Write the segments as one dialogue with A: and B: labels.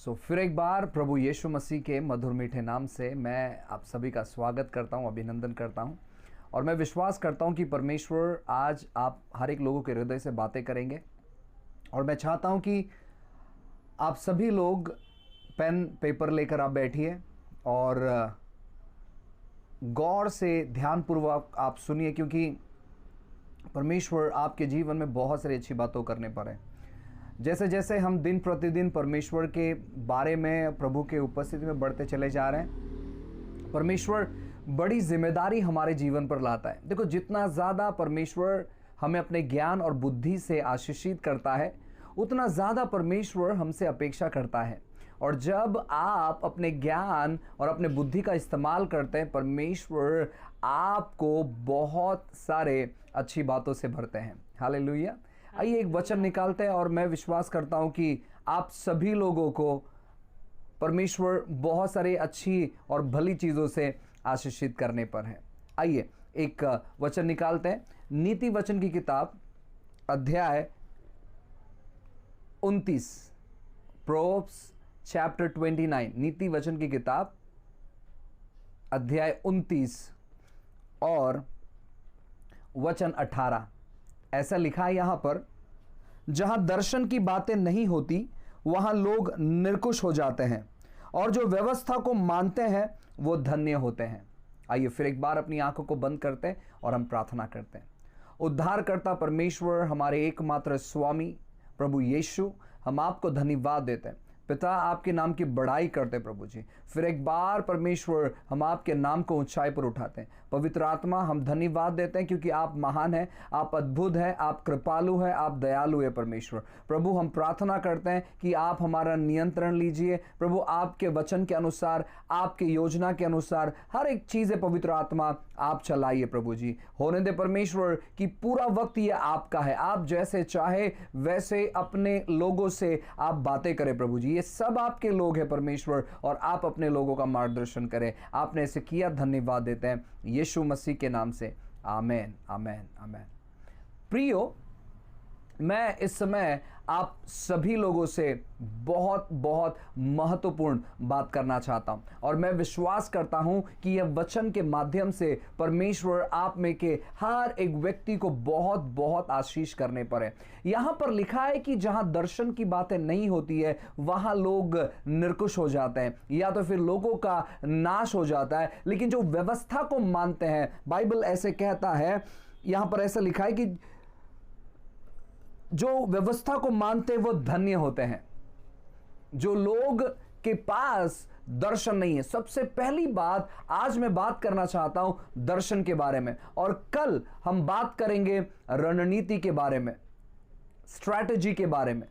A: फिर एक बार प्रभु यीशु मसीह के मधुर मीठे नाम से मैं आप सभी का स्वागत करता हूं, अभिनंदन करता हूं। और मैं विश्वास करता हूं कि परमेश्वर आज आप हर एक लोगों के हृदय से बातें करेंगे। और मैं चाहता हूं कि आप सभी लोग पेन पेपर लेकर आप बैठिए और गौर से ध्यानपूर्वक आप सुनिए, क्योंकि परमेश्वर आपके जीवन में बहुत सारी अच्छी बातों करने पर है। जैसे जैसे हम दिन प्रतिदिन परमेश्वर के बारे में, प्रभु के उपस्थिति में बढ़ते चले जा रहे हैं, परमेश्वर बड़ी जिम्मेदारी हमारे जीवन पर लाता है। देखो, जितना ज़्यादा परमेश्वर हमें अपने ज्ञान और बुद्धि से आशीषित करता है, उतना ज़्यादा परमेश्वर हमसे अपेक्षा करता है। और जब आप अपने ज्ञान और अपने बुद्धि का इस्तेमाल करते हैं, परमेश्वर आपको बहुत सारे अच्छी बातों से भरते हैं। हालेलुया। आइए एक वचन निकालते हैं और मैं विश्वास करता हूं कि आप सभी लोगों को परमेश्वर बहुत सारी अच्छी और भली चीज़ों से आशीषित करने पर है। आइए एक वचन निकालते हैं। नीति वचन की किताब अध्याय 29, प्रोवर्ब्स चैप्टर 29, नीति वचन की किताब अध्याय 29 और वचन 18। ऐसा लिखा है यहां पर, जहां दर्शन की बातें नहीं होती वहां लोग निर्कुश हो जाते हैं, और जो व्यवस्था को मानते हैं वो धन्य होते हैं। आइए फिर एक बार अपनी आंखों को बंद करते हैं और हम प्रार्थना करते हैं। उद्धारकर्ता परमेश्वर, हमारे एकमात्र स्वामी प्रभु यीशु, हम आपको धन्यवाद देते हैं। पिता, आपके नाम की बड़ाई करते प्रभु जी। फिर एक बार परमेश्वर, हम आपके नाम को ऊंचाई पर उठाते हैं। पवित्र आत्मा, हम धन्यवाद देते हैं क्योंकि आप महान हैं, आप अद्भुत हैं, आप कृपालु हैं, आप दयालु हैं परमेश्वर। प्रभु, हम प्रार्थना करते हैं कि आप हमारा नियंत्रण लीजिए प्रभु। आपके वचन के अनुसार, आपकी योजना के अनुसार हर एक चीज़ पवित्र आत्मा आप चलाइए प्रभु जी। होने दे परमेश्वर कि पूरा वक्त ये आपका है। आप जैसे चाहे वैसे अपने लोगों से आप बातें करें प्रभु जी। ये सब आपके लोग हैं परमेश्वर, और आप अपने लोगों का मार्गदर्शन करें। आपने ऐसे किया, धन्यवाद देते हैं यीशु मसीह के नाम से। आमेन, आमेन, आमेन। प्रियो, मैं इस समय आप सभी लोगों से बहुत बहुत महत्वपूर्ण बात करना चाहता हूं, और मैं विश्वास करता हूं कि यह वचन के माध्यम से परमेश्वर आप में के हर एक व्यक्ति को बहुत बहुत आशीष करने पर है। यहां पर लिखा है कि जहां दर्शन की बातें नहीं होती है वहां लोग निर्कुश हो जाते हैं, या तो फिर लोगों का नाश हो जाता है। लेकिन जो व्यवस्था को मानते हैं, बाइबल ऐसे कहता है, यहां पर ऐसा लिखा है कि जो व्यवस्था को मानते हैं वो धन्य होते हैं। जो लोग के पास दर्शन नहीं है, सबसे पहली बात आज मैं बात करना चाहता हूं दर्शन के बारे में, और कल हम बात करेंगे रणनीति के बारे में, स्ट्रैटेजी के बारे में।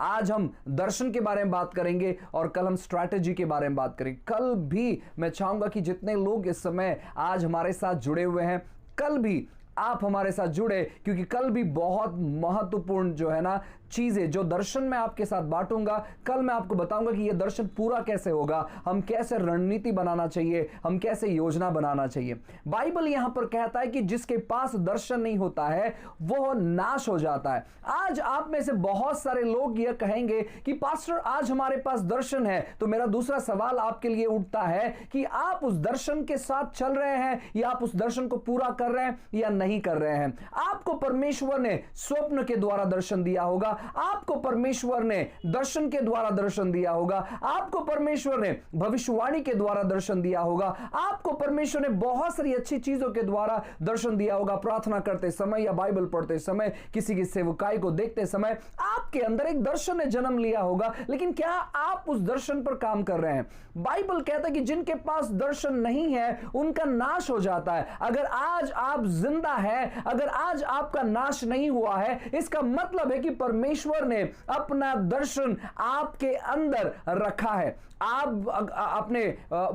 A: आज हम दर्शन के बारे में बात करेंगे और कल हम स्ट्रैटेजी के बारे में बात करेंगे। कल भी मैं चाहूंगा कि जितने लोग इस समय आज हमारे साथ जुड़े हुए हैं, कल भी आप हमारे साथ जुड़े, क्योंकि कल भी बहुत महत्वपूर्ण जो है ना चीजें, जो दर्शन मैं आपके साथ बांटूंगा, कल मैं आपको बताऊंगा कि यह दर्शन पूरा कैसे होगा, हम कैसे रणनीति बनाना चाहिए, हम कैसे योजना बनाना चाहिए। बाइबल यहां पर कहता है कि जिसके पास दर्शन नहीं होता है वो नाश हो जाता है। आज आप में से बहुत सारे लोग यह कहेंगे कि पास्टर आज हमारे पास दर्शन है, तो मेरा दूसरा सवाल आपके लिए उठता है कि आप उस दर्शन के साथ चल रहे हैं, या आप उस दर्शन को पूरा कर रहे हैं या नहीं कर रहे हैं। आपको परमेश्वर ने स्वप्न के द्वारा दर्शन दिया होगा, आपको परमेश्वर ने दर्शन के द्वारा दर्शन दिया होगा, आपको परमेश्वर ने भविष्यवाणी के द्वारा दर्शन दिया होगा, आपको परमेश्वर ने बहुत सारी अच्छी चीजों के द्वारा दर्शन दिया होगा। प्रार्थना करते समय या बाइबल पढ़ते समय, किसी की सेवकाई को देखते समय आपके अंदर एक दर्शन ने जन्म लिया होगा, लेकिन क्या आप उस दर्शन पर काम कर रहे हैं? बाइबल कहता है कि जिनके पास दर्शन नहीं है उनका नाश हो जाता है। अगर आज आप जिंदा है, अगर आज आपका नाश नहीं हुआ है, इसका मतलब है कि परमेश्वर ने अपना दर्शन आपके अंदर रखा है। आप अपने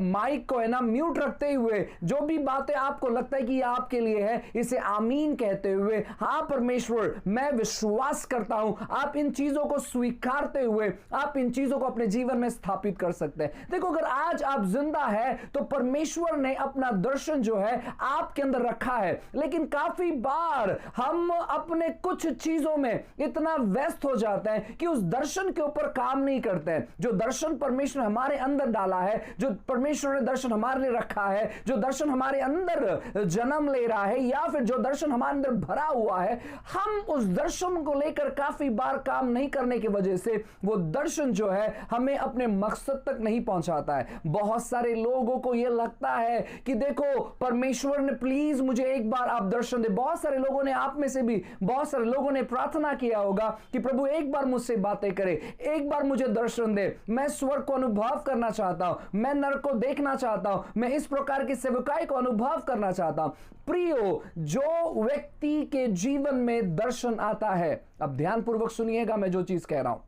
A: माइक को है ना म्यूट रखते हुए जो भी बातें आपको लगता है कि यह आपके लिए है, इसे आमीन कहते हुए, हाँ परमेश्वर मैं विश्वास करता हूं, आप इन चीजों को स्वीकारते हुए आप इन चीजों को अपने जीवन में स्थापित कर सकते हैं। देखो, अगर आज आप जिंदा है तो परमेश्वर ने अपना दर्शन जो है आपके अंदर रखा है। लेकिन काफी बार हम अपने कुछ चीजों में इतना व्यस्त हो जाते हैं कि उस दर्शन के ऊपर काम नहीं करते हैं। जो दर्शन परमेश्वर ने हमारे अंदर डाला है, जो परमेश्वर ने दर्शन हमारे लिए रखा है, जो दर्शन हमारे अंदर जन्म ले रहा है, या फिर जो दर्शन हमारे अंदर भरा हुआ है, हम उस दर्शन को लेकर काफी बार काम नहीं करने की वजह से वो दर्शन जो है हमें अपने मकसद तक नहीं पहुंचाता है। बहुत सारे लोगों को यह लगता है कि देखो परमेश्वर ने प्लीज मुझे एक बार आप दर्शन दे। बहुत सारे लोगों ने, आप में से भी बहुत सारे लोगों ने प्रार्थना किया होगा कि प्रभु एक बार मुझसे बातें करे, एक बार मुझे दर्शन दे, मैं स्वर्ग को अनुभव करना चाहता हूं, मैं नरक को देखना चाहता हूं, मैं इस प्रकार की सेवकाई को अनुभव करना चाहता हूं। प्रियो, जो व्यक्ति के जीवन में दर्शन आता है, अब ध्यानपूर्वक सुनिएगा मैं जो चीज कह रहा हूं,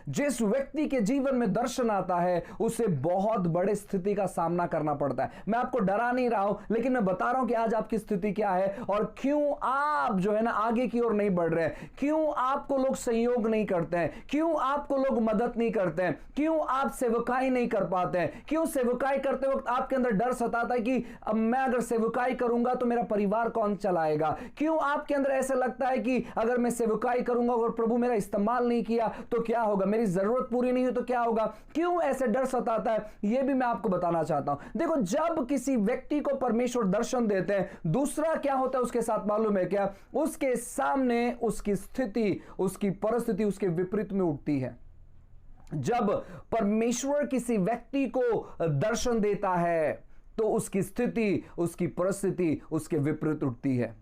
A: जिस व्यक्ति के जीवन में दर्शन आता है उसे बहुत बड़े स्थिति का सामना करना पड़ता है। मैं आपको डरा नहीं रहा हूं, लेकिन मैं बता रहा हूं कि आज आपकी स्थिति क्या है और क्यों आप जो है ना आगे की ओर नहीं बढ़ रहे हैं, क्यों आपको लोग सहयोग नहीं करते हैं, क्यों आपको लोग मदद नहीं करते हैं, क्यों आप सेवकाई नहीं कर पाते हैं, क्यों सेवकाई करते वक्त आपके अंदर डर सताता है कि अब मैं अगर सेवकाई करूंगा तो मेरा परिवार कौन चलाएगा, क्यों आपके अंदर ऐसा लगता है कि अगर मैं सेवकाई करूंगा और प्रभु मेरा इस्तेमाल नहीं किया तो क्या होगा, मेरी जरूरत पूरी नहीं हुई तो क्या होगा, क्यों ऐसे डर सताता है, यह भी मैं आपको बताना चाहता हूं। देखो, जब किसी व्यक्ति को परमेश्वर दर्शन देते हैं, दूसरा क्या होता है उसके साथ मालूम है क्या, उसके सामने उसकी स्थिति, उसकी परिस्थिति उसके विपरीत में उठती है। जब परमेश्वर किसी व्यक्ति को दर्शन देता है तो उसकी स्थिति, उसकी परिस्थिति उसके विपरीत उठती है।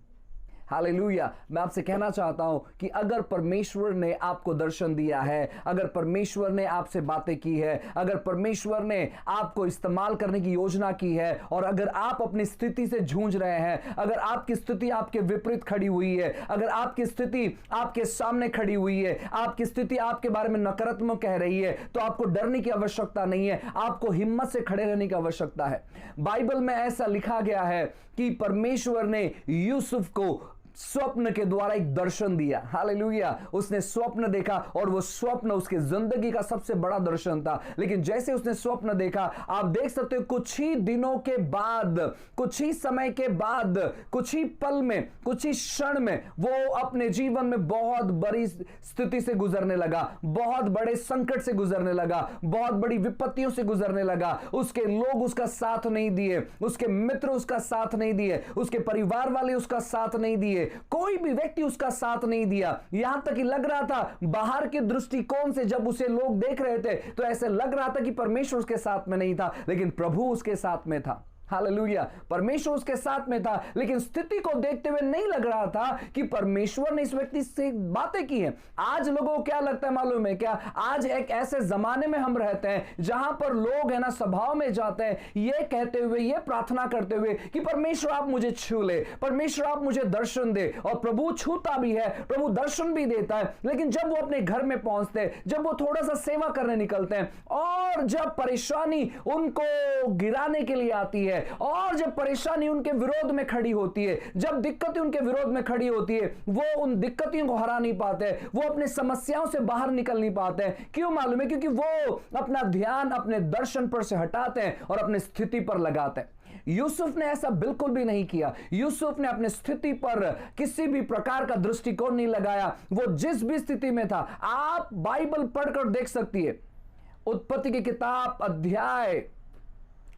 A: हालेलुया। मैं आपसे कहना चाहता हूं कि अगर परमेश्वर ने आपको दर्शन दिया है, अगर परमेश्वर ने आपसे बातें की है, अगर परमेश्वर ने आपको इस्तेमाल करने की योजना की है और अगर आप अपनी स्थिति से जूझ रहे हैं, अगर आपकी स्थिति आपके विपरीत खड़ी हुई है, अगर आपकी स्थिति आपके सामने खड़ी हुई है, आपकी स्थिति आपके बारे में नकारात्मक कह रही है, तो आपको डरने की आवश्यकता नहीं है, आपको हिम्मत से खड़े रहने की आवश्यकता है। बाइबल में ऐसा लिखा गया है कि परमेश्वर ने यूसुफ को स्वप्न के द्वारा एक दर्शन दिया। हालेलुया। उसने स्वप्न देखा और वो स्वप्न उसकी जिंदगी का सबसे बड़ा दर्शन था। लेकिन जैसे उसने स्वप्न देखा, आप देख सकते हो कुछ ही दिनों के बाद, कुछ ही समय के बाद, कुछ ही पल में, कुछ ही क्षण में वो अपने जीवन में बहुत बड़ी स्थिति से गुजरने लगा, बहुत बड़े संकट से गुजरने लगा, बहुत बड़ी विपत्तियों से गुजरने लगा। उसके लोग उसका साथ नहीं दिए, उसके मित्र उसका साथ नहीं दिए, उसके परिवार वाले उसका साथ नहीं दिए, कोई भी व्यक्ति उसका साथ नहीं दिया। यहां तक कि लग रहा था, बाहर के दृष्टिकोण से जब उसे लोग देख रहे थे तो ऐसे लग रहा था कि परमेश्वर उसके साथ में नहीं था, लेकिन प्रभु उसके साथ में था। हालेलुया। परमेश्वर उसके साथ में था, लेकिन स्थिति को देखते हुए नहीं लग रहा था कि परमेश्वर ने इस व्यक्ति से बातें की हैं। आज लोगों को क्या लगता है मालूम है क्या, आज एक ऐसे जमाने में हम रहते हैं जहां पर लोग है ना सभाओं में जाते हैं ये कहते हुए, ये प्रार्थना करते हुए कि परमेश्वर आप मुझे छू ले, परमेश्वर आप मुझे दर्शन दे, और प्रभु छूता भी है, प्रभु दर्शन भी देता है। लेकिन जब वो अपने घर में पहुंचते हैं, जब वो थोड़ा सा सेवा करने निकलते हैं और जब परेशानी उनको गिराने के लिए आती है और जब परेशानी उनके विरोध में खड़ी होती है, जब दिक्कतें उनके विरोध में खड़ी होती है, वो उन दिक्कतों को हरा नहीं पाते, वो अपने समस्याओं से बाहर निकल नहीं पाते। क्यों मालूम है? क्योंकि वो अपना ध्यान अपने दर्शन पर से हटाते हैं और अपनी स्थिति पर लगाते हैं। यूसुफ ने ऐसा बिल्कुल भी नहीं किया। यूसुफ ने अपनी स्थिति पर किसी भी प्रकार का दृष्टिकोण नहीं लगाया। वो जिस भी स्थिति में था, आप बाइबल पढ़कर देख सकती है। उत्पत्ति की किताब अध्याय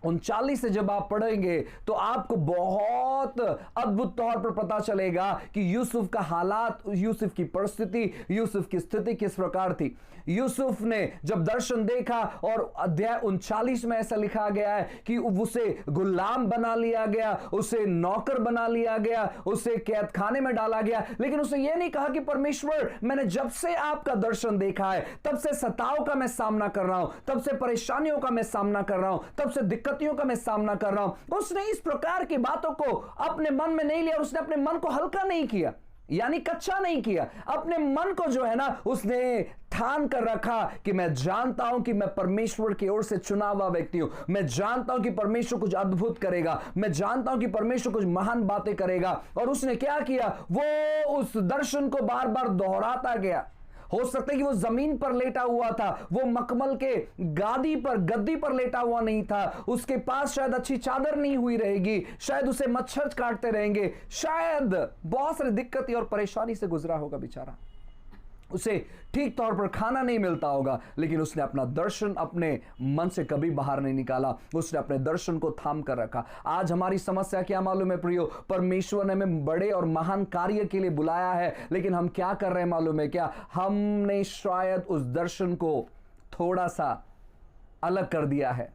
A: 39 से जब आप पढ़ेंगे तो आपको बहुत अद्भुत तौर पर पता चलेगा कि यूसुफ का हालात, यूसुफ की परिस्थिति, यूसुफ की स्थिति किस प्रकार थी। यूसुफ ने जब दर्शन देखा, और अध्याय 39 में ऐसा लिखा गया है कि उसे गुलाम बना लिया गया, उसे नौकर बना लिया गया, उसे कैद खाने में डाला गया। लेकिन उसे यह नहीं कहा कि परमेश्वर, मैंने जब से आपका दर्शन देखा है तब से सताव का मैं सामना कर रहा हूं, तब से परेशानियों का मैं सामना कर रहा हूं, तब से दिक्कतों का मैं सामना कर रहा हूं। उसने इस प्रकार की बातों को अपने मन में नहीं लिया, उसने अपने मन को हल्का नहीं किया, यानी कच्चा नहीं किया। अपने मन को जो है ना, उसने ठान कर रखा कि मैं जानता हूं कि मैं परमेश्वर की ओर से चुना हुआ व्यक्ति हूं, मैं जानता हूं कि परमेश्वर कुछ अद्भुत करेगा, मैं जानता हूं कि परमेश्वर कुछ महान बातें करेगा। और उसने क्या किया, वो उस दर्शन को बार बार दोहराता गया। हो सकता है कि वो जमीन पर लेटा हुआ था, वो मखमल के गद्दी पर लेटा हुआ नहीं था, उसके पास शायद अच्छी चादर नहीं हुई रहेगी, शायद उसे मच्छर काटते रहेंगे, शायद बहुत सारी दिक्कतें और परेशानी से गुजरा होगा बेचारा। उसे ठीक तौर पर खाना नहीं मिलता होगा, लेकिन उसने अपना दर्शन अपने मन से कभी बाहर नहीं निकाला, उसने अपने दर्शन को थाम कर रखा। आज हमारी समस्या क्या मालूम है प्रियो? परमेश्वर ने हमें बड़े और महान कार्य के लिए बुलाया है, लेकिन हम क्या कर रहे हैं मालूम है क्या? हमने शायद उस दर्शन को थोड़ा सा अलग कर दिया है।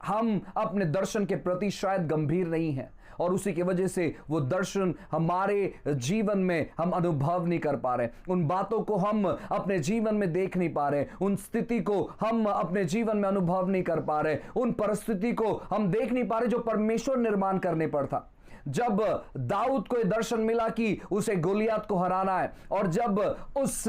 A: हम अपने दर्शन के प्रति शायद गंभीर नहीं हैं, और उसी की वजह से वो दर्शन हमारे जीवन में हम अनुभव नहीं कर पा रहे, उन बातों को हम अपने जीवन में देख नहीं पा रहे, उन स्थिति को हम अपने जीवन में अनुभव नहीं कर पा रहे, उन परिस्थिति को हम देख नहीं पा रहे जो परमेश्वर निर्माण करने पर था। जब दाऊद को यह दर्शन मिला कि उसे गोलियत को हराना है, और जब उस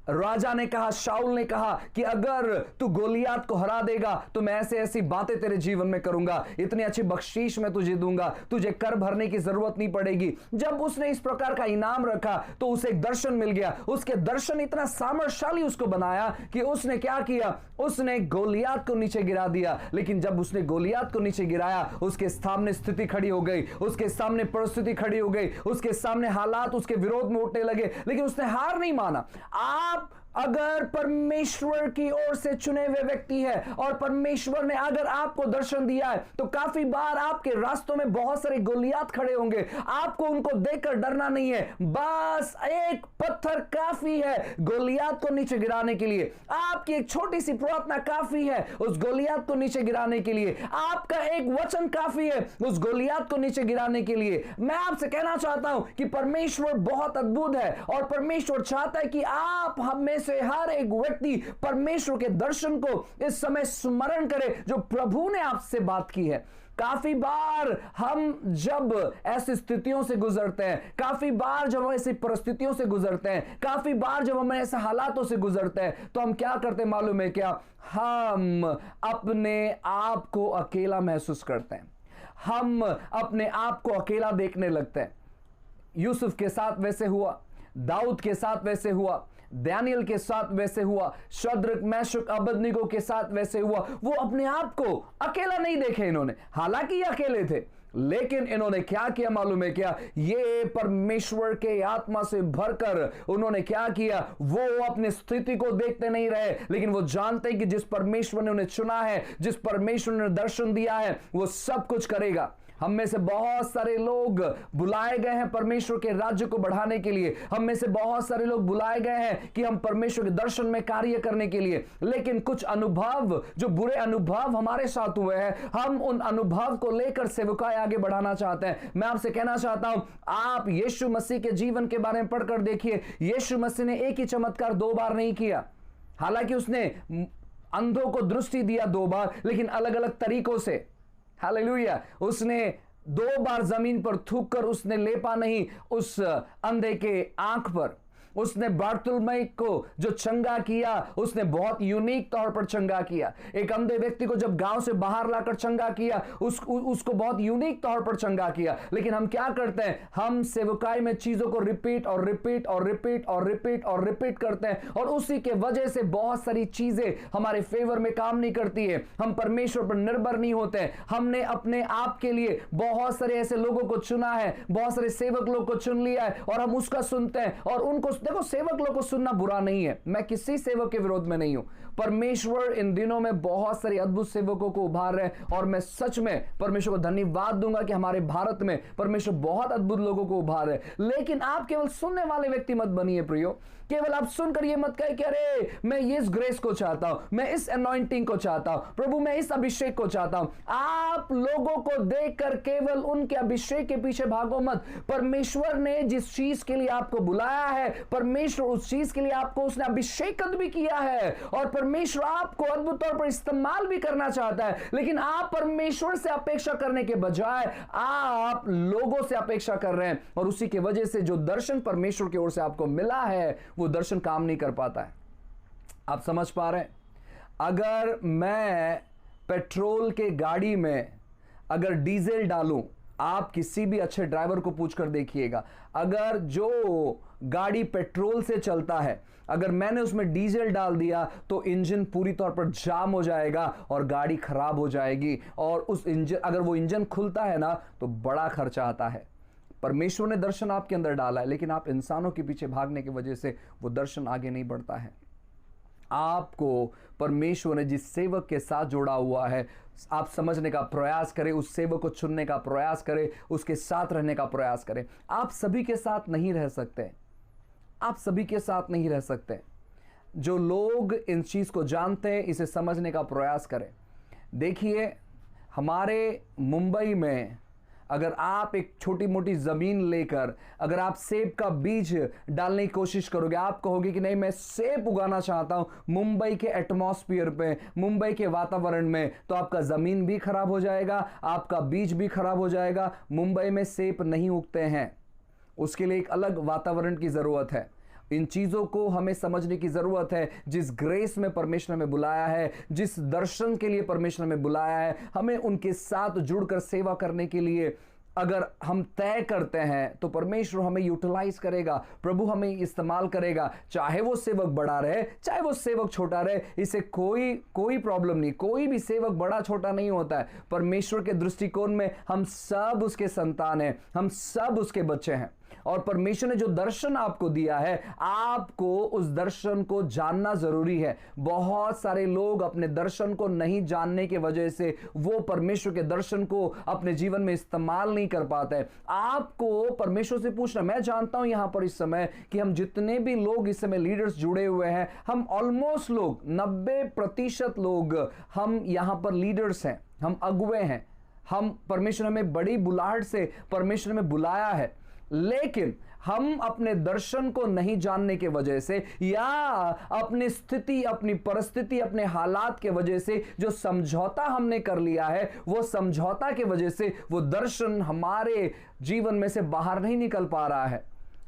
A: राजा ने कहा, शाऊल ने कहा कि अगर तू गोलियत को हरा देगा तो मैं ऐसे ऐसी बातें तेरे जीवन में करूंगा, इतनी अच्छी बख्शीश मैं तुझे दूंगा, तुझे कर भरने की जरूरत नहीं पड़ेगी। जब उसने इस प्रकार का इनाम रखा तो उसे एक दर्शन मिल गया। उसके दर्शन इतना सामर्थ्यशाली उसको बनाया कि उसने क्या किया? उसने गोलियत को नीचे गिरा दिया। लेकिन जब उसने गोलियत को नीचे गिराया, उसके सामने स्थिति खड़ी हो गई, उसके सामने परिस्थिति खड़ी हो गई, उसके सामने हालात उसके विरोध में उठने लगे, लेकिन उसने हार नहीं माना। आप अगर परमेश्वर की ओर से चुने हुए व्यक्ति है और परमेश्वर ने अगर आपको दर्शन दिया है, तो काफी बार आपके रास्तों में बहुत सारे गोलियत खड़े होंगे। आपको उनको देखकर डरना नहीं है, बस एक पत्थर काफी है गोलियत को नीचे गिराने के लिए। आपकी एक छोटी सी प्रार्थना काफी है उस गोलियत को नीचे गिराने के लिए। आपका एक वचन काफी है उस गोलियत को नीचे गिराने के लिए। मैं आपसे कहना चाहता हूं कि परमेश्वर बहुत अद्भुत है, और परमेश्वर चाहता है कि आप हमें से हर एक व्यक्ति परमेश्वर के दर्शन को इस समय स्मरण करे जो प्रभु ने आपसे बात की है। काफी बार हम जब ऐसी स्थितियों से गुजरते हैं, काफी बार जब हम ऐसी परिस्थितियों से गुजरते हैं, काफी बार जब हम ऐसे हालातों से गुजरते हैं, तो हम क्या करते हैं मालूम है क्या? हम अपने आप को अकेला महसूस करते हैं, हम अपने आप को अकेला देखने लगते हैं। यूसुफ के साथ वैसे हुआ, दाऊद के साथ वैसे हुआ, दानियल के साथ वैसे हुआ, शद्रक मेशक अबेदनीगो के साथ वैसे हुआ। वो अपने आप को अकेला नहीं देखे इन्होंने, हालांकि ये अकेले थे, लेकिन इन्होंने क्या किया मालूम है क्या? ये परमेश्वर के आत्मा से भरकर उन्होंने क्या किया? वो अपनी स्थिति को देखते नहीं रहे, लेकिन वो जानते हैं कि जिस परमेश्वर ने उन्हें चुना है, जिस परमेश्वर ने दर्शन दिया है, वो सब कुछ करेगा। हम में से बहुत सारे लोग बुलाए गए हैं परमेश्वर के राज्य को बढ़ाने के लिए, हम में से बहुत सारे लोग बुलाए गए हैं कि हम परमेश्वर के दर्शन में कार्य करने के लिए, लेकिन कुछ अनुभव, जो बुरे अनुभव हमारे साथ हुए हैं, हम उन अनुभव को लेकर सेवकाई आगे बढ़ाना चाहते हैं। मैं आपसे कहना चाहता हूं, आप यीशु मसीह के जीवन के बारे में पढ़कर देखिए। यीशु मसीह ने एक ही चमत्कार 2 बार नहीं किया, हालांकि उसने अंधों को दृष्टि दिया 2 बार, लेकिन अलग अलग तरीकों से। हालेलुया। उसने 2 बार जमीन पर थूक कर उसने लेपा नहीं उस अंधे के आंख पर। उसने बारतुलमै को जो चंगा किया, उसने बहुत यूनिक तौर पर चंगा किया। एक अंधे व्यक्ति को जब गांव से बाहर लाकर चंगा किया, उसको बहुत यूनिक तौर पर चंगा किया। लेकिन हम क्या करते हैं? हम सेवकाई में चीजों को रिपीट और रिपीट और रिपीट और रिपीट और रिपीट करते हैं, और उसी के वजह से बहुत सारी चीजें हमारे फेवर में काम नहीं करती है। हम परमेश्वर पर निर्भर नहीं होते हैं। हमने अपने आप के लिए बहुत सारे ऐसे लोगों को चुना है, बहुत सारे सेवक लोग को चुन लिया है, और हम उसका सुनते हैं। और उनको देखो, सेवक लोग को सुनना बुरा नहीं है, मैं किसी सेवक के विरोध में नहीं हूं। परमेश्वर इन दिनों में बहुत सारे अद्भुत सेवकों को उभार रहे हैं, और मैं सच में परमेश्वर को धन्यवाद दूंगा कि हमारे भारत में परमेश्वर बहुत अद्भुत लोगों को उभार रहे हैं। लेकिन आप केवल सुनने वाले व्यक्ति मत बनिए प्रियो। केवल आप सुनकर ये मत कहे कि अरे मैं इस ग्रेस को चाहता हूं, मैं इस अनॉइंटिंग को चाहता हूं, प्रभु मैं इस अभिषेक को चाहता हूं। आप लोगों को देखकर केवल उनके अभिषेक के पीछे भागो मत। परमेश्वर ने जिस चीज के लिए आपको बुलाया है, परमेश्वर उस चीज के लिए आपको उसने अभिषेकत भी किया है, और परमेश्वर आपको अद्भुत तौर पर इस्तेमाल भी करना चाहता है। लेकिन आप परमेश्वर से अपेक्षा करने के बजाय आप लोगों से अपेक्षा कर रहे हैं, और उसी की वजह से जो दर्शन परमेश्वर की ओर से आपको मिला है, वो दर्शन काम नहीं कर पाता है। आप समझ पा रहे हैं? अगर मैं पेट्रोल के गाड़ी में अगर डीजल डालूं, आप किसी भी अच्छे ड्राइवर को पूछकर देखिएगा, अगर जो गाड़ी पेट्रोल से चलता है, अगर मैंने उसमें डीजल डाल दिया तो इंजन पूरी तौर पर जाम हो जाएगा और गाड़ी खराब हो जाएगी। और उस इंजन, अगर वो इंजन खुलता है ना, तो बड़ा खर्चा आता है। परमेश्वर ने दर्शन आपके अंदर डाला है, लेकिन आप इंसानों के पीछे भागने की वजह से वो दर्शन आगे नहीं बढ़ता है। आपको परमेश्वर ने जिस सेवक के साथ जोड़ा हुआ है, आप समझने का प्रयास करें, उस सेवक को चुनने का प्रयास करें, उसके साथ रहने का प्रयास करें। आप सभी के साथ नहीं रह सकते, आप सभी के साथ नहीं रह सकते। जो लोग इन चीज़ को जानते हैं, इसे समझने का प्रयास करें। देखिए, हमारे मुंबई में अगर आप एक छोटी मोटी ज़मीन लेकर अगर आप सेब का बीज डालने की कोशिश करोगे, आप कहोगे कि नहीं मैं सेब उगाना चाहता हूं मुंबई के एटमॉस्फेयर पे, मुंबई के वातावरण में, तो आपका ज़मीन भी खराब हो जाएगा, आपका बीज भी खराब हो जाएगा। मुंबई में सेब नहीं उगते हैं, उसके लिए एक अलग वातावरण की ज़रूरत है। इन चीज़ों को हमें समझने की ज़रूरत है। जिस ग्रेस में परमेश्वर में बुलाया है, जिस दर्शन के लिए परमेश्वर में बुलाया है, हमें उनके साथ जुड़कर सेवा करने के लिए अगर हम तय करते हैं तो परमेश्वर हमें यूटिलाइज करेगा, प्रभु हमें इस्तेमाल करेगा। चाहे वो सेवक बड़ा रहे, चाहे वो सेवक छोटा रहे, इसे कोई प्रॉब्लम नहीं। कोई भी सेवक बड़ा छोटा नहीं होता है। परमेश्वर के दृष्टिकोण में हम सब उसके संतान हैं, हम सब उसके बच्चे हैं। और परमेश्वर ने जो दर्शन आपको दिया है, आपको उस दर्शन को जानना जरूरी है। बहुत सारे लोग अपने दर्शन को नहीं जानने के वजह से वो परमेश्वर के दर्शन को अपने जीवन में इस्तेमाल नहीं कर पाते। आपको परमेश्वर से पूछना, मैं जानता हूं यहां पर इस समय कि हम जितने भी लोग इस समय लीडर्स जुड़े हुए हैं, हम ऑलमोस्ट लोग 90% लोग हम यहां पर लीडर्स हैं, हम अगुवे हैं, हम परमेश्वर हमें बड़ी बुलाहट से परमेश्वर में बुलाया है, लेकिन हम अपने दर्शन को नहीं जानने के वजह से या अपनी स्थिति, अपनी परिस्थिति, अपने हालात के वजह से जो समझौता हमने कर लिया है, वो समझौता के वजह से वो दर्शन हमारे जीवन में से बाहर नहीं निकल पा रहा है।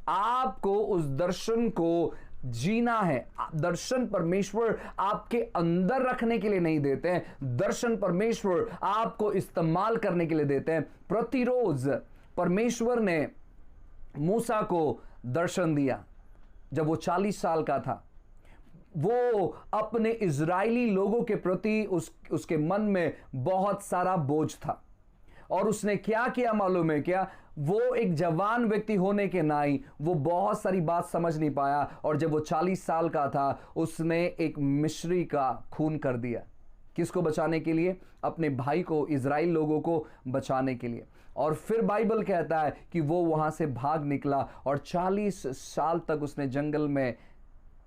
A: आपको उस दर्शन को जीना है। दर्शन परमेश्वर आपके अंदर रखने के लिए नहीं देते हैं, दर्शन परमेश्वर आपको इस्तेमाल करने के लिए देते हैं। प्रतिरोज परमेश्वर ने मूसा को दर्शन दिया जब वो 40 साल का था। वो अपने इजरायली लोगों के प्रति उसके मन में बहुत सारा बोझ था, और उसने क्या किया मालूम है क्या? वो एक जवान व्यक्ति होने के नाई वो बहुत सारी बात समझ नहीं पाया, और जब वो 40 साल का था उसने एक मिस्री का खून कर दिया। किसको बचाने के लिए? अपने भाई को, इजराइल लोगों को बचाने के लिए। और फिर बाइबल कहता है कि वो वहां से भाग निकला और 40 साल तक उसने जंगल में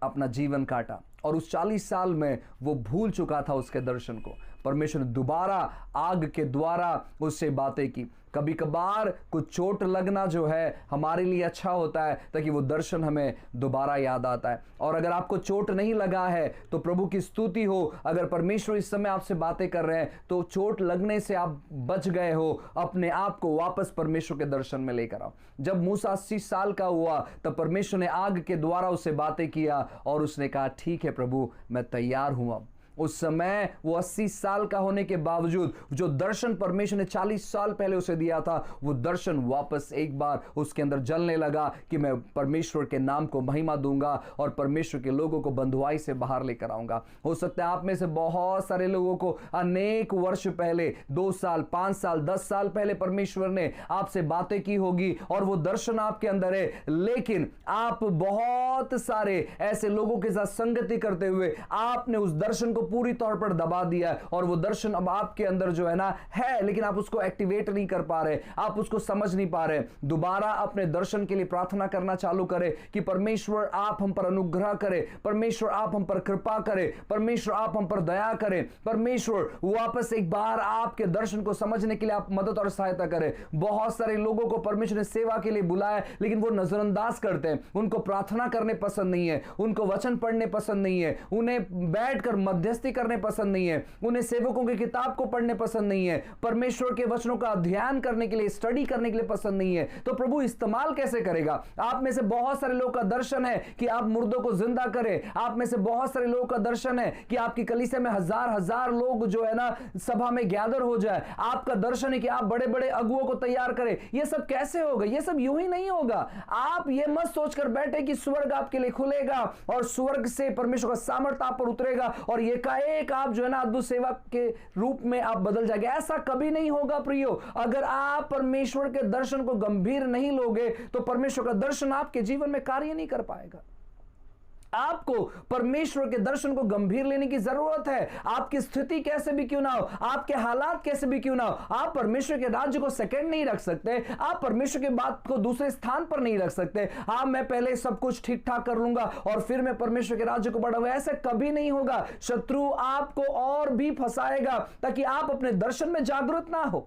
A: अपना जीवन काटा, और उस 40 साल में वो भूल चुका था उसके दर्शन को। परमेश्वर ने दोबारा आग के द्वारा उससे बातें की। कभी कभार कुछ चोट लगना जो है हमारे लिए अच्छा होता है, ताकि वो दर्शन हमें दोबारा याद आता है। और अगर आपको चोट नहीं लगा है तो प्रभु की स्तुति हो। अगर परमेश्वर इस समय आपसे बातें कर रहे हैं तो चोट लगने से आप बच गए हो, अपने आप को वापस परमेश्वर के दर्शन में लेकर आओ। जब मूसा 80 साल का हुआ तब परमेश्वर ने आग के द्वारा उससे बातें किया, और उसने कहा ठीक है प्रभु, मैं तैयार हूं। अब उस समय वो 80 साल का होने के बावजूद जो दर्शन परमेश्वर ने 40 साल पहले उसे दिया था, वो दर्शन वापस एक बार उसके अंदर जलने लगा कि मैं परमेश्वर के नाम को महिमा दूंगा और परमेश्वर के लोगों को बंधुआई से बाहर लेकर आऊंगा। हो सकता है आप में से बहुत सारे लोगों को अनेक वर्ष पहले, 2 साल, 5 साल, 10 साल पहले परमेश्वर ने आपसे बातें की होगी और वो दर्शन आपके अंदर है, लेकिन आप बहुत सारे ऐसे लोगों के साथ संगति करते हुए आपने उस दर्शन को पूरी तौर पर दबा दिया है, और वो दर्शन अब आपके अंदर जो है ना है, लेकिन आप उसको एक्टिवेट नहीं कर पा रहे, आप उसको समझ नहीं पा रहे। दोबारा अपने दर्शन के लिए प्रार्थना करना चालू करें कि परमेश्वर आप हम पर अनुग्रह करें, परमेश्वर आप हम पर कृपा करें, परमेश्वर आप हम पर दया करें, परमेश्वर वापस एक बार आपके दर्शन को समझने के लिए आप मदद और सहायता करें। बहुत सारे लोगों को परमेश्वर ने सेवा के लिए बुलाया, लेकिन वो नजरअंदाज करते हैं। उनको प्रार्थना करने पसंद नहीं है, उनको वचन पढ़ने पसंद नहीं है, उन्हें बैठकर मध्यस्थी करने पसंद नहीं है, उन्हें सेवकों की किताब को पढ़ने पसंद नहीं है, परमेश्वर के वचनों का अध्ययन करने के लिए, स्टडी करने के लिए पसंद नहीं है। तो प्रभु इस्तेमाल कैसे करेगा? आप में से बहुत सारे लोगों का दर्शन है कि आप मुर्दों को जिंदा करें। आप में से बहुत सारे लोगों का दर्शन है कि आपकी कलीसिया में हजार लोग जो है ना सभा में गैदर हो जाए। आपका दर्शन है कि आप बड़े बड़े अगुओं को तैयार करें। ये सब कैसे होगा? ये सब यूं ही नहीं होगा। आप ये मत सोचकर बैठे कि स्वर्ग आपके लिए खुलेगा और स्वर्ग से परमेश्वर का सामर्थ्य आप पर उतरेगा और ये एकाएक आप जो है ना अद्भुत सेवा के रूप में आप बदल जाएंगे। ऐसा कभी नहीं होगा प्रियो। अगर आप परमेश्वर के दर्शन को गंभीर नहीं लोगे तो परमेश्वर का दर्शन आपके जीवन में कार्य नहीं कर पाएगा। आपको परमेश्वर के दर्शन को गंभीर लेने की जरूरत है। आपकी स्थिति कैसे भी क्यों ना हो, आपके हालात कैसे भी क्यों ना हो, आप परमेश्वर के राज्य को सेकंड नहीं रख सकते। आप परमेश्वर की बात को दूसरे स्थान पर नहीं रख सकते। हाँ, मैं पहले सब कुछ ठीक ठाक कर लूंगा और फिर मैं परमेश्वर के राज्य को बढ़ाऊंगा, ऐसा कभी नहीं होगा। शत्रु आपको और भी फंसाएगा ताकि आप अपने दर्शन में जागरूक ना हो।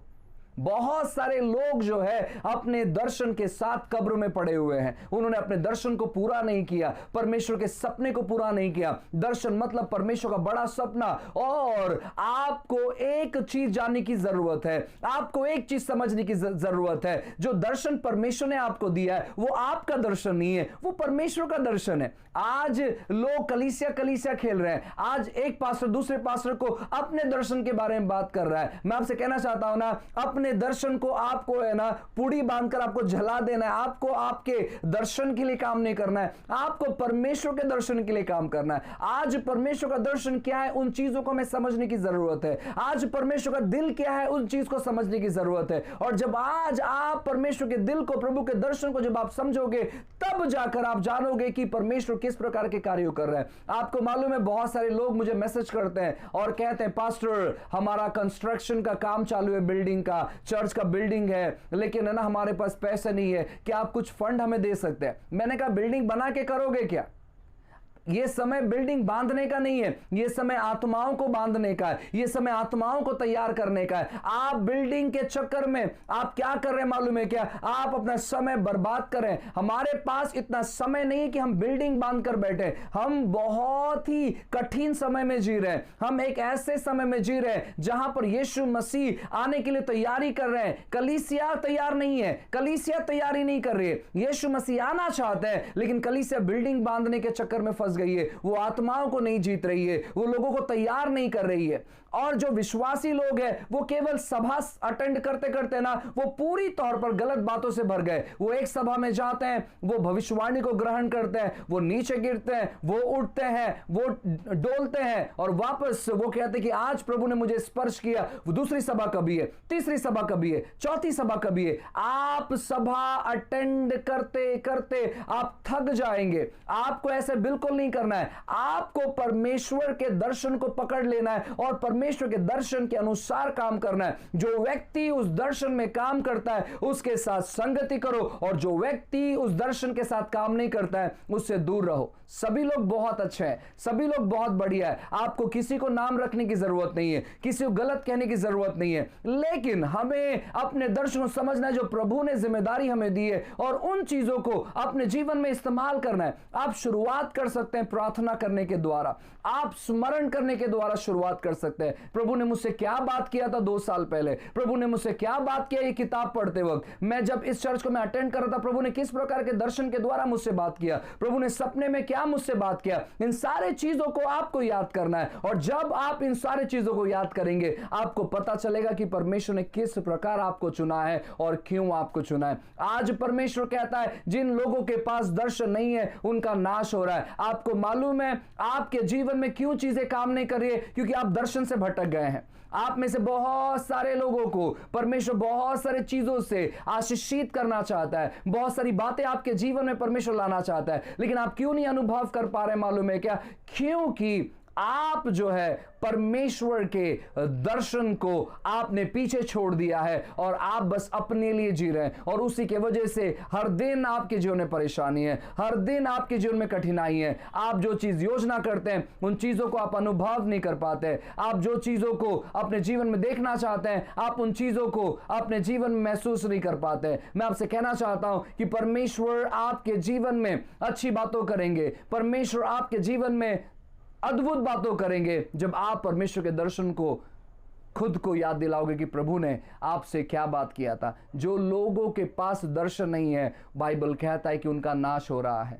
A: बहुत सारे लोग जो है अपने दर्शन के साथ कब्र में पड़े हुए हैं। उन्होंने अपने दर्शन को पूरा नहीं किया, परमेश्वर के सपने को पूरा नहीं किया। दर्शन मतलब परमेश्वर का बड़ा सपना। और आपको एक चीज जानने की जरूरत है, आपको एक चीज समझने की जरूरत है। जो दर्शन परमेश्वर ने आपको दिया है वो आपका दर्शन नहीं है, वो परमेश्वर का दर्शन है। आज लोग कलीसिया खेल रहे हैं। आज एक पास्टर दूसरे पास्टर को अपने दर्शन के बारे में बात कर रहा है। मैं आपसे कहना चाहता हूं ना, अपने दर्शन को आपको है ना पूड़ी बांधकर आपको जला देना है। आपको आपके दर्शन के लिए काम नहीं करना है, आपको परमेश्वर के दर्शन के लिए काम करना है। आज परमेश्वर का दर्शन क्या है, उन चीजों को हमें समझने की जरूरत है। आज परमेश्वर का दिल क्या है, उन चीज को समझने की जरूरत है। और जब आज आप परमेश्वर के दिल को, प्रभु के दर्शन को जब आप समझोगे, तब जाकर आप जानोगे कि परमेश्वर किस प्रकार के कार्य कर रहे हैं। आपको मालूम है, बहुत सारे लोग मुझे मैसेज करते हैं और कहते हैं, पास्टर हमारा कंस्ट्रक्शन का काम चालू है, बिल्डिंग का, चर्च का बिल्डिंग है, लेकिन है ना हमारे पास पैसे नहीं है, क्या आप कुछ फंड हमें दे सकते हैं? मैंने कहा, बिल्डिंग बना के करोगे क्या? ये समय बिल्डिंग बांधने का नहीं है, ये समय आत्माओं को बांधने का है, ये समय आत्माओं को तैयार करने का है। आप बिल्डिंग के चक्कर में आप क्या कर रहे हैं मालूम है क्या? आप अपना समय बर्बाद कर रहे हैं। हमारे पास इतना समय नहीं है कि हम बिल्डिंग बांध कर बैठे। हम बहुत ही कठिन समय में जी रहे हैं। हम एक ऐसे समय में जी रहे हैं जहां पर यीशु मसीह आने के लिए तैयारी कर रहे हैं। कलीसिया तैयार नहीं है, कलीसिया तैयारी नहीं कर रही है। यीशु मसीह आना चाहते हैं, लेकिन कलीसिया बिल्डिंग बांधने के चक्कर में फंस गई है। वो आत्माओं को नहीं जीत रही है, वो लोगों को तैयार नहीं कर रही है। और जो विश्वासी लोग हैं वो केवल सभा अटेंड करते करते ना वो पूरी तौर पर गलत बातों से भर गए। वो एक सभा में जाते हैं, वो भविष्यवाणी को ग्रहण करते हैं, वो नीचे गिरते हैं, वो उठते हैं, वो डोलते हैं और वापस वो कहते हैं कि आज प्रभु ने मुझे स्पर्श किया। वो दूसरी सभा कभी है, तीसरी सभा कभी है, चौथी सभा कभी है। आप सभा अटेंड करते करते आप थक जाएंगे। आपको ऐसे बिल्कुल नहीं करना है। आपको परमेश्वर के दर्शन को पकड़ लेना है और परमेश्वर के दर्शन के अनुसार काम करना है। जो व्यक्ति उस दर्शन में काम करता है उसके साथ संगति करो, और जो व्यक्ति उस दर्शन के साथ काम नहीं करता है उससे दूर रहो। सभी लोग बहुत अच्छे हैं, सभी लोग बहुत बढ़िया है। आपको किसी को नाम रखने की जरूरत नहीं है, किसी को गलत कहने की जरूरत नहीं है, लेकिन हमें अपने दर्शन को समझना है जो प्रभु ने जिम्मेदारी हमें दी है, और उन चीजों को अपने जीवन में इस्तेमाल करना है। आप शुरुआत कर सकते हैं प्रार्थना करने के द्वारा, आप स्मरण करने के द्वारा शुरुआत कर सकते हैं। प्रभु ने मुझसे क्या बात किया था 2 साल पहले, प्रभु ने मुझसे क्या बात किया ये किताब पढ़ते वक्त, मैं जब इस चर्च को मैं अटेंड कर रहा था, प्रभु ने किस प्रकार के दर्शन के द्वारा मुझसे बात किया, प्रभु ने सपने में क्या मुझसे बात किया। इन सारे चीजों को आपको याद करना है, और जब आप इन सारे चीजों को याद करेंगे आपको पता चलेगा कि परमेश्वर ने किस प्रकार आपको चुना है और क्यों आपको चुना है। आज परमेश्वर कहता है जिन लोगों के पास दर्शन नहीं है उनका नाश हो रहा है। आपको मालूम है आपके जीवन में क्यों चीजें काम नहीं कर रही है? क्योंकि आप दर्शन से भटक गए हैं। आप में से बहुत सारे लोगों को परमेश्वर बहुत सारे चीजों से आशीषित करना चाहता है, बहुत सारी बातें आपके जीवन में परमेश्वर लाना चाहता है, लेकिन आप क्यों नहीं अनुभव कर पा रहे मालूम है क्या? क्योंकि आप जो है परमेश्वर के दर्शन को आपने पीछे छोड़ दिया है और आप बस अपने लिए जी रहे हैं, और उसी के वजह से हर दिन आपके जीवन में परेशानी है, हर दिन आपके जीवन में कठिनाई है। आप जो चीज योजना करते हैं उन चीजों को आप अनुभव नहीं कर पाते। आप जो चीजों को अपने जीवन में देखना चाहते हैं आप उन चीजों को अपने जीवन में महसूस नहीं कर पाते। मैं आपसे कहना चाहता हूं कि परमेश्वर आपके जीवन में अच्छी बातों करेंगे, परमेश्वर आपके जीवन में अद्भुत बातों करेंगे जब आप परमेश्वर के दर्शन को खुद को याद दिलाओगे कि प्रभु ने आपसे क्या बात किया था। जो लोगों के पास दर्शन नहीं है, बाइबल कहता है कि उनका नाश हो रहा है।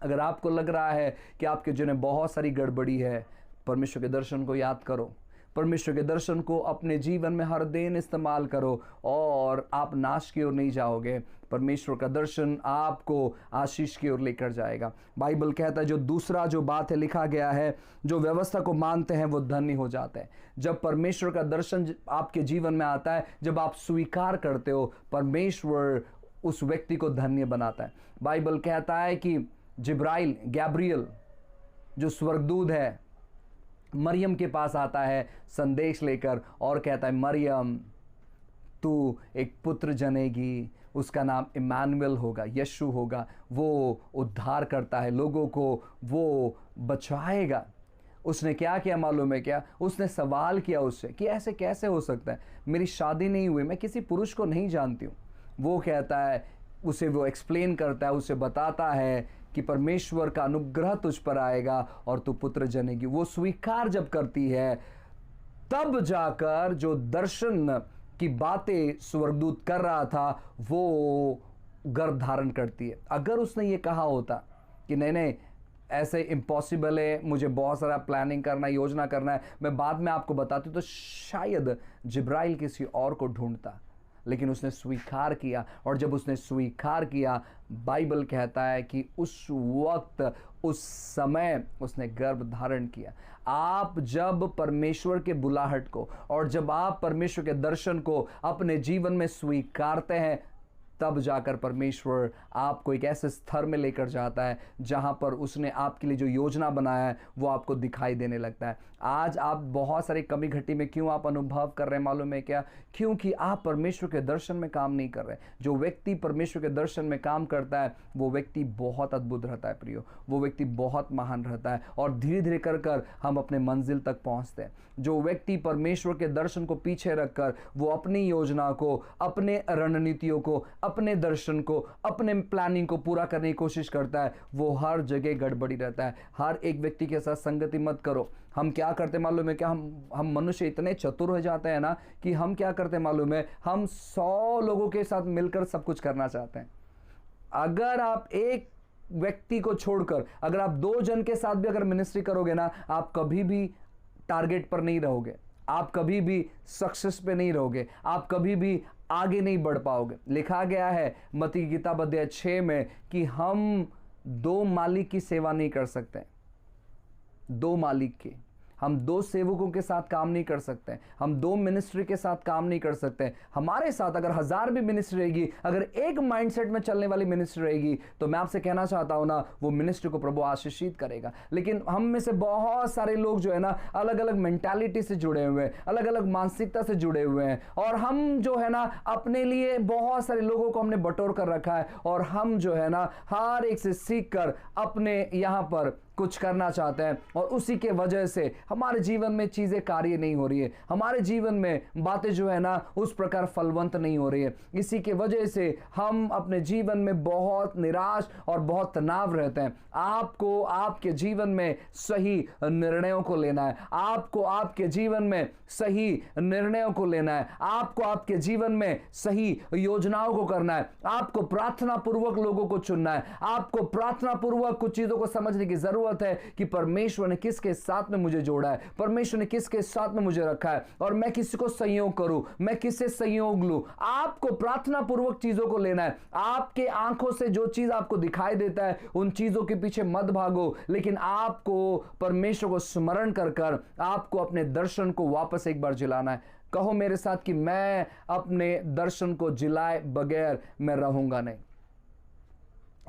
A: अगर आपको लग रहा है कि आपके जीवन में बहुत सारी गड़बड़ी है, परमेश्वर के दर्शन को याद करो। परमेश्वर के दर्शन को अपने जीवन में हर दिन इस्तेमाल करो और आप नाश की ओर नहीं जाओगे। परमेश्वर का दर्शन आपको आशीष की ओर लेकर जाएगा। बाइबल कहता है, जो दूसरा जो बात है लिखा गया है, जो व्यवस्था को मानते हैं वो धन्य हो जाते हैं। जब परमेश्वर का दर्शन आपके जीवन में आता है, जब आप स्वीकार करते हो, परमेश्वर उस व्यक्ति को धन्य बनाता है। बाइबल कहता है कि जिब्राइल, गैब्रियल जो स्वर्गदूत है, मरियम के पास आता है संदेश लेकर और कहता है, मरियम तू एक पुत्र जनेगी, उसका नाम इमानुएल होगा, यीशु होगा, वो उद्धार करता है लोगों को, वो बचाएगा। उसने क्या किया मालूम है क्या? उसने सवाल किया उससे कि ऐसे कैसे हो सकता है, मेरी शादी नहीं हुई, मैं किसी पुरुष को नहीं जानती हूँ। वो कहता है, उसे वो एक्सप्लेन करता है, उसे बताता है कि परमेश्वर का अनुग्रह तुझ पर आएगा और तू पुत्र जनेगी। वो स्वीकार जब करती है, तब जाकर जो दर्शन की बातें स्वर्गदूत कर रहा था वो गर्भ धारण करती है। अगर उसने ये कहा होता कि नहीं नहीं ऐसे इम्पॉसिबल है, मुझे बहुत सारा प्लानिंग करना है, योजना करना है, मैं बाद में आपको बताती हूँ, तो शायद जिब्राइल किसी और को ढूंढता। लेकिन उसने स्वीकार किया, और जब उसने स्वीकार किया, बाइबल कहता है कि उस वक्त, उस समय उसने गर्भ धारण किया। आप जब परमेश्वर के बुलाहट को और जब आप परमेश्वर के दर्शन को अपने जीवन में स्वीकारते हैं, तब जाकर परमेश्वर आपको एक ऐसे स्तर में लेकर जाता है जहां पर उसने आपके लिए जो योजना बनाया है वो आपको दिखाई देने लगता है। आज आप बहुत सारी कमी घटी में क्यों आप अनुभव कर रहे हैं मालूम है क्या? क्योंकि आप परमेश्वर के दर्शन में काम नहीं कर रहे। जो व्यक्ति परमेश्वर के दर्शन में काम करता है वो व्यक्ति बहुत अद्भुत रहता है प्रियो, वो व्यक्ति बहुत महान रहता है, और धीरे धीरे कर कर हम अपने मंजिल तक पहुंचते हैं। जो व्यक्ति परमेश्वर के दर्शन को पीछे रखकर वो अपनी योजना को, अपने रणनीतियों को, अपने दर्शन को, अपने प्लानिंग को पूरा करने की कोशिश करता है, वो हर जगह गड़बड़ी रहता है। हर एक व्यक्ति के साथ संगति मत करो। हम क्या करते मालूम है क्या? हम मनुष्य इतने चतुर हो जाते हैं ना कि हम क्या करते मालूम है, हम 100 लोगों के साथ मिलकर सब कुछ करना चाहते हैं। अगर आप एक व्यक्ति को छोड़कर अगर आप 2 जन के साथ भी अगर मिनिस्ट्री करोगे ना, आप कभी भी टारगेट पर नहीं रहोगे, आप कभी भी सक्सेस पे नहीं रहोगे, आप कभी भी आगे नहीं बढ़ पाओगे। लिखा गया है मत्ती की किताब अध्याय 6 में कि हम 2 मालिक की सेवा नहीं कर सकते। 2 मालिक की, हम 2 सेवकों के साथ काम नहीं कर सकते, हम 2 मिनिस्ट्री के साथ काम नहीं कर सकते। हमारे साथ अगर 1000 भी मिनिस्ट्री रहेगी, अगर एक माइंडसेट में चलने वाली मिनिस्ट्री रहेगी, तो मैं आपसे कहना चाहता हूं ना, वो मिनिस्ट्री को प्रभु आशीषित करेगा। लेकिन हम में से बहुत सारे लोग जो है ना, अलग अलग मेंटालिटी से जुड़े हुए हैं, अलग अलग मानसिकता से जुड़े हुए हैं, और हम जो है ना अपने लिए बहुत सारे लोगों को हमने बटोर कर रखा है, और हम जो है ना हर एक से सीख कर अपने यहाँ पर कुछ करना चाहते हैं, और उसी के वजह से हमारे जीवन में चीजें कार्य नहीं हो रही है, हमारे जीवन में बातें जो है ना उस प्रकार फलवंत नहीं हो रही है। इसी के वजह से हम अपने जीवन में बहुत निराश और बहुत तनाव रहते हैं। आपको आपके जीवन में सही निर्णयों को लेना है, आपको आपके जीवन में सही निर्णयों को लेना है, आपको आपके जीवन में सही योजनाओं को करना है, आपको प्रार्थना पूर्वक लोगों को चुनना है, आपको प्रार्थना पूर्वक कुछ चीजों को समझने की जरूरत है कि परमेश्वर ने किसके साथ में मुझे जोड़ा है, परमेश्वर ने किसके साथ में मुझे रखा है, और मैं किसी को संयोग करूं, मैं किससे संयोग लूं। आपको प्रार्थना पूर्वक चीजों को लेना है। आपके आंखों से जो चीज आपको दिखाई देता है उन चीजों के पीछे मत भागो, लेकिन आपको परमेश्वर को स्मरण कर कर आपको अपने दर्शन को वापस एक बार जिलाना है। कहो मेरे साथ कि मैं अपने दर्शन को जिलाए बगैर मैं रहूंगा नहीं।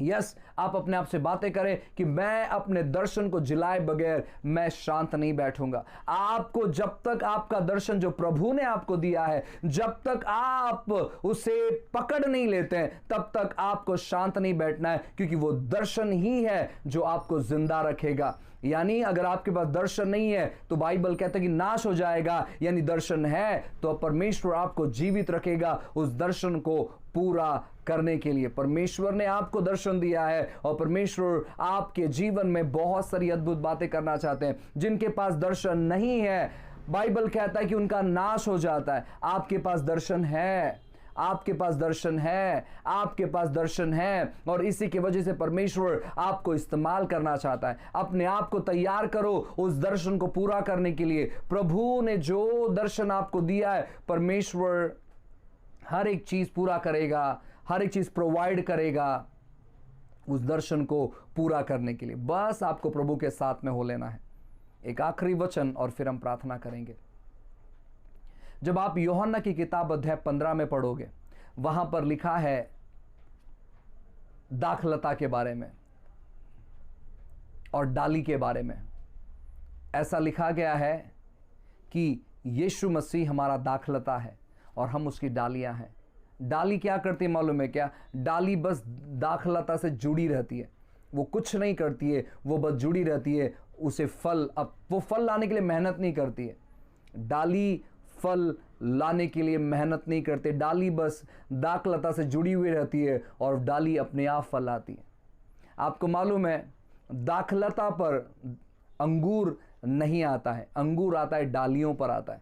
A: यस, आप अपने आप से बातें करें कि मैं अपने दर्शन को जिलाए बगैर मैं शांत नहीं बैठूंगा। आपको जब तक आपका दर्शन जो प्रभु ने आपको दिया है, जब तक आप उसे पकड़ नहीं लेते हैं, तब तक आपको शांत नहीं बैठना है, क्योंकि वो दर्शन ही है जो आपको जिंदा रखेगा। यानी अगर आपके पास दर्शन नहीं है तो बाइबल कहता है कि नाश हो जाएगा, यानी दर्शन है तो परमेश्वर आपको जीवित रखेगा उस दर्शन को पूरा करने के लिए। परमेश्वर ने आपको दर्शन दिया है, और परमेश्वर आपके जीवन में बहुत सारी अद्भुत बातें करना चाहते हैं। जिनके पास दर्शन नहीं है, बाइबल कहता है कि उनका नाश हो जाता है। आपके पास दर्शन है, आपके पास दर्शन है, आपके पास दर्शन है, और इसी की वजह से परमेश्वर आपको इस्तेमाल करना चाहता है। अपने आप को तैयार करो उस दर्शन को पूरा करने के लिए। प्रभु ने जो दर्शन आपको दिया है, परमेश्वर हर एक चीज पूरा करेगा, हर एक चीज प्रोवाइड करेगा उस दर्शन को पूरा करने के लिए। बस आपको प्रभु के साथ में हो लेना है। एक आखिरी वचन और फिर हम प्रार्थना करेंगे। जब आप यूहन्ना की किताब अध्याय 15 में पढ़ोगे, वहां पर लिखा है दाखलता के बारे में और डाली के बारे में। ऐसा लिखा गया है कि यीशु मसीह हमारा दाखलता है और हम उसकी डालियां हैं। डाली क्या करती है मालूम है क्या? डाली बस दाखलता से जुड़ी रहती है, वो कुछ नहीं करती है, वो बस जुड़ी रहती है। उसे फल, अब वो फल लाने के लिए मेहनत नहीं करती है। डाली फल लाने के लिए मेहनत नहीं करते, डाली बस दाखलता से जुड़ी हुई रहती है और डाली अपने आप फल लाती है। आपको मालूम है दाखलता पर अंगूर नहीं आता है, अंगूर आता है डालियों पर आता है।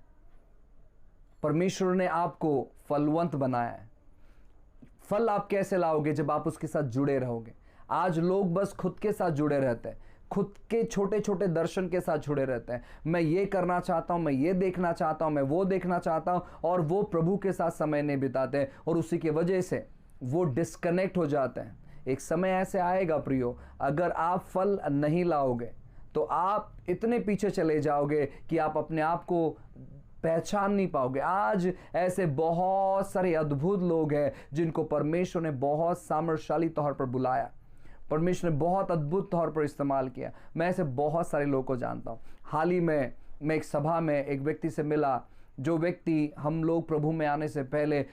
A: परमेश्वर ने आपको फलवंत बनाया है। फल आप कैसे लाओगे? जब आप उसके साथ जुड़े रहोगे। आज लोग बस खुद के साथ जुड़े रहते हैं, खुद के छोटे छोटे दर्शन के साथ जुड़े रहते हैं। मैं ये करना चाहता हूं, मैं ये देखना चाहता हूं, मैं वो देखना चाहता हूं, और वो प्रभु के साथ समय नहीं बिताते हैं और उसी की वजह से वो डिस्कनेक्ट हो जाते हैं। एक समय ऐसे आएगा प्रियो, अगर आप फल नहीं लाओगे तो आप इतने पीछे चले जाओगे कि आप अपने आप को पहचान नहीं पाओगे। आज ऐसे बहुत सारे अद्भुत लोग हैं जिनको परमेश्वर ने बहुत सामर्थ्यशाली तौर पर बुलाया, परमेश्वर ने बहुत अद्भुत तौर पर इस्तेमाल किया। मैं ऐसे बहुत सारे लोगों को जानता हूँ। हाल ही में मैं एक सभा में एक व्यक्ति से मिला, जो व्यक्ति हम लोग प्रभु में आने से पहले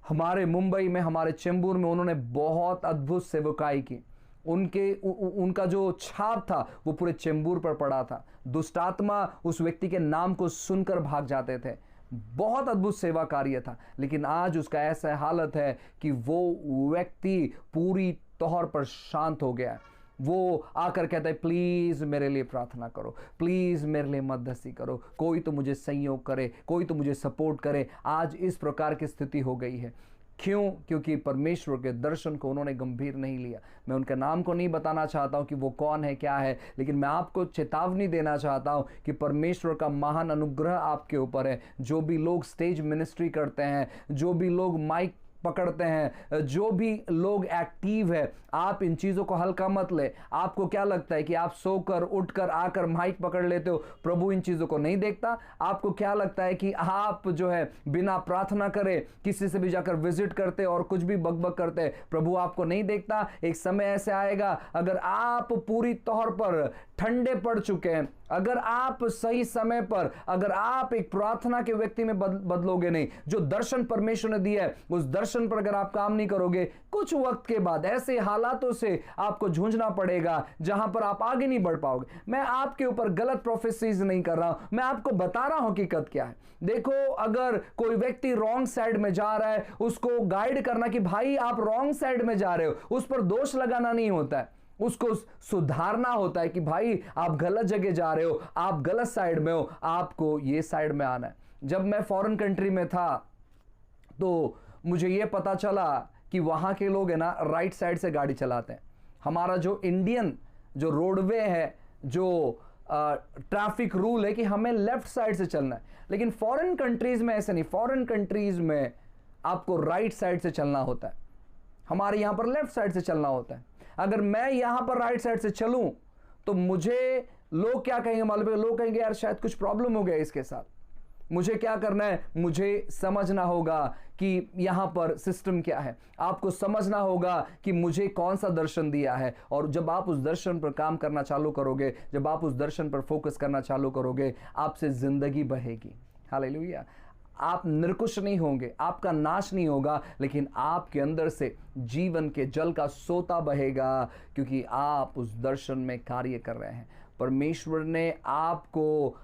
A: हमारे मुंबई में, हमारे चेंबूर में उन्होंने बहुत अद्भुत सेवकाई की। उनका जो छाप था वो पूरे चेंबूर पर पड़ा था। दुष्ट आत्मा उस व्यक्ति के नाम को सुनकर भाग जाते थे। बहुत अद्भुत सेवा कार्य था, लेकिन आज उसका ऐसा हालत है कि वो व्यक्ति पूरी तौर पर शांत हो गया है। वो आकर कहता है प्लीज मेरे लिए प्रार्थना करो, प्लीज मेरे लिए मध्यस्थी करो, कोई तो मुझे संयोग करे, कोई तो मुझे सपोर्ट करे। आज इस प्रकार की स्थिति हो गई है। क्यों? क्योंकि परमेश्वर के दर्शन को उन्होंने गंभीर नहीं लिया। मैं उनके नाम को नहीं बताना चाहता हूं कि वो कौन है, क्या है, लेकिन मैं आपको चेतावनी देना चाहता हूं कि परमेश्वर का महान अनुग्रह आपके ऊपर है। जो भी लोग स्टेज मिनिस्ट्री करते हैं, जो भी लोग माइक पकड़ते हैं, जो भी लोग एक्टिव है, आप इन चीज़ों को हल्का मत ले। आपको क्या लगता है कि आप सोकर उठकर आकर माइक पकड़ लेते हो, प्रभु इन चीज़ों को नहीं देखता? आपको क्या लगता है कि आप जो है बिना प्रार्थना करे किसी से भी जाकर विजिट करते और कुछ भी बकबक करते, प्रभु आपको नहीं देखता? एक समय ऐसे आएगा, अगर आप पूरी तौर पर ठंडे पड़ चुके हैं, अगर आप सही समय पर, अगर आप एक प्रार्थना के व्यक्ति में बदलोगे नहीं, जो दर्शन परमेश्वर ने दिया है उस दर्शन पर अगर आप काम नहीं करोगे, कुछ वक्त के बाद ऐसे हालातों से आपको जूझना पड़ेगा जहां पर आप आगे नहीं बढ़ पाओगे। मैं आपके ऊपर गलत प्रोफेसीज नहीं कर रहा हूं, मैं आपको बता रहा हूं हकीकत क्या है। देखो, अगर कोई व्यक्ति रॉन्ग साइड में जा रहा है, उसको गाइड करना कि भाई आप रॉन्ग साइड में जा रहे हो, उस पर दोष लगाना नहीं होता है, उसको सुधारना होता है कि भाई आप गलत जगह जा रहे हो, आप गलत साइड में हो, आपको ये साइड में आना है। जब मैं फॉरेन कंट्री में था तो मुझे ये पता चला कि वहाँ के लोग है ना राइट साइड से गाड़ी चलाते हैं। हमारा जो इंडियन जो रोडवे है, जो ट्रैफिक रूल है कि हमें लेफ्ट साइड से चलना है, लेकिन फॉरेन कंट्रीज में ऐसे नहीं। फॉरेन कंट्रीज में आपको राइट साइड से चलना होता है, हमारे यहाँ पर लेफ्ट साइड से चलना होता है। अगर मैं यहां पर राइट साइड से चलूं तो मुझे लोग क्या कहेंगे मालूम है? लोग कहेंगे यार शायद कुछ प्रॉब्लम हो गया इसके साथ। मुझे क्या करना है? मुझे समझना होगा कि यहां पर सिस्टम क्या है। आपको समझना होगा कि मुझे कौन सा दर्शन दिया है, और जब आप उस दर्शन पर काम करना चालू करोगे, जब आप उस दर्शन पर फोकस करना चालू करोगे, आपसे जिंदगी बहेगी। हालेलुया। आप निर्कुश नहीं होंगे, आपका नाश नहीं होगा, लेकिन आपके अंदर से जीवन के जल का सोता बहेगा, क्योंकि आप उस दर्शन में कार्य कर रहे हैं। परमेश्वर ने आपको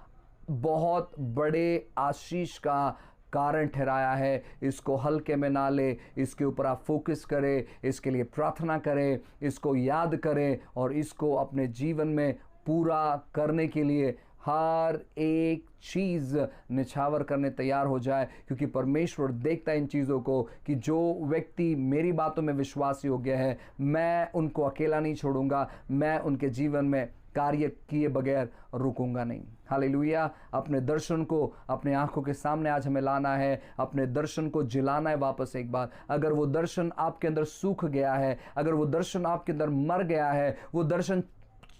A: बहुत बड़े आशीष का कारण ठहराया है। इसको हल्के में ना ले, इसके ऊपर आप फोकस करें, इसके लिए प्रार्थना करें, इसको याद करें और इसको अपने जीवन में पूरा करने के लिए हर एक चीज़ निछावर करने तैयार हो जाए, क्योंकि परमेश्वर देखता है इन चीज़ों को कि जो व्यक्ति मेरी बातों में विश्वास योग्य है, मैं उनको अकेला नहीं छोड़ूंगा, मैं उनके जीवन में कार्य किए बगैर रुकूंगा नहीं। हालेलुया। अपने दर्शन को अपने आंखों के सामने आज हमें लाना है, अपने दर्शन को जिलाना है वापस एक बार। अगर वो दर्शन आपके अंदर सूख गया है, अगर वो दर्शन आपके अंदर मर गया है, वो दर्शन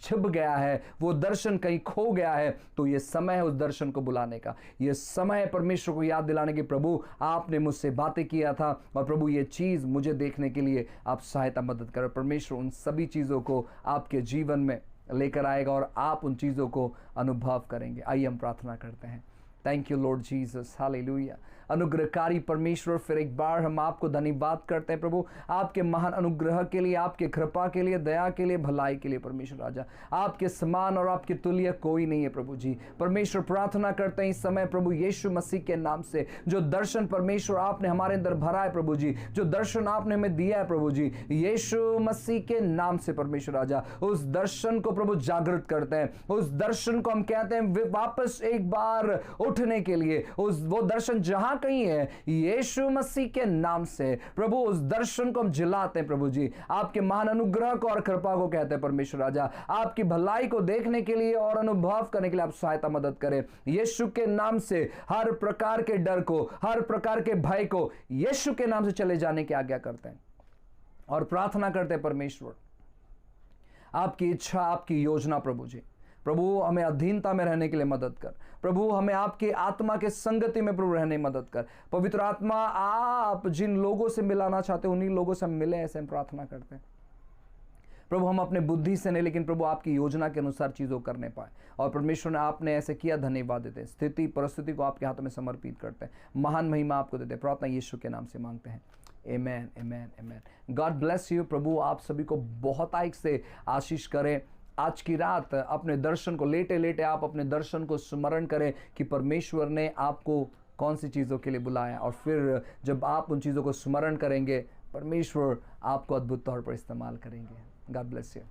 A: छिप गया है, वो दर्शन कहीं खो गया है, तो ये समय है उस दर्शन को बुलाने का। ये समय है परमेश्वर को याद दिलाने की, प्रभु आपने मुझसे बातें किया था और प्रभु ये चीज़ मुझे देखने के लिए आप सहायता मदद करें। परमेश्वर उन सभी चीज़ों को आपके जीवन में लेकर आएगा और आप उन चीज़ों को अनुभव करेंगे। आइए हम प्रार्थना करते हैं। Thank you Lord Jesus, hallelujah. अनुग्रहकारी परमेश्वर, फिर एक बार हम आपको धन्यवाद करते हैं प्रभु, आपके महान अनुग्रह के लिए, आपके कृपा के लिए, दया के लिए, भलाई के लिए। परमेश्वर राजा, आपके समान और आपके तुल्य कोई नहीं है प्रभु जी। परमेश्वर प्रार्थना करते हैं इस समय प्रभु यीशु मसीह के नाम से, जो दर्शन परमेश्वर आपने हमारे अंदर भरा है प्रभु जी, जो दर्शन आपने हमें दिया है प्रभु जी, यीशु मसीह के नाम से परमेश्वर राजा, उस दर्शन को प्रभु जागृत करते हैं। उस दर्शन को हम कहते हैं वापस एक बार उठने के लिए, वो दर्शन जहां कहीं है, यीशु मसीह के नाम से प्रभु उस दर्शन को हम जिलाते हैं प्रभु जी। आपके महान अनुग्रह को और कृपा को कहते हैं परमेश्वर राजा, आपकी भलाई को देखने के लिए और अनुभव करने के लिए आप सहायता मदद करें। यीशु के नाम से हर प्रकार के डर को, हर प्रकार के भय को यीशु के नाम से चले जाने की आज्ञा करते हैं और प्रार्थना करते हैं परमेश्वर, आपकी इच्छा, आपकी योजना प्रभु जी। प्रभु हमें अधीनता में रहने के लिए मदद कर प्रभु, हमें आपके आत्मा के संगति में प्रभु रहने मदद कर। पवित्र आत्मा, आप जिन लोगों से मिलाना चाहते हो उन्हीं लोगों से हम मिले, ऐसे हम प्रार्थना करते हैं प्रभु। हम अपने बुद्धि से नहीं, लेकिन प्रभु आपकी योजना के अनुसार चीज़ों करने पाए। और परमेश्वर ने आपने ऐसे किया, धन्यवाद देते हैं। स्थिति परिस्थिति को आपके हाथों में समर्पित करते हैं, महान महिमा आपको देते हैं। प्रार्थना यीशु के नाम से मांगते हैं, amen, amen, amen. God bless you. प्रभु आप सभी को बहुतायत से आशीष करें। आज की रात अपने दर्शन को, लेटे लेटे आप अपने दर्शन को स्मरण करें कि परमेश्वर ने आपको कौन सी चीज़ों के लिए बुलाया, और फिर जब आप उन चीज़ों को स्मरण करेंगे, परमेश्वर आपको अद्भुत तौर पर इस्तेमाल करेंगे। God bless you.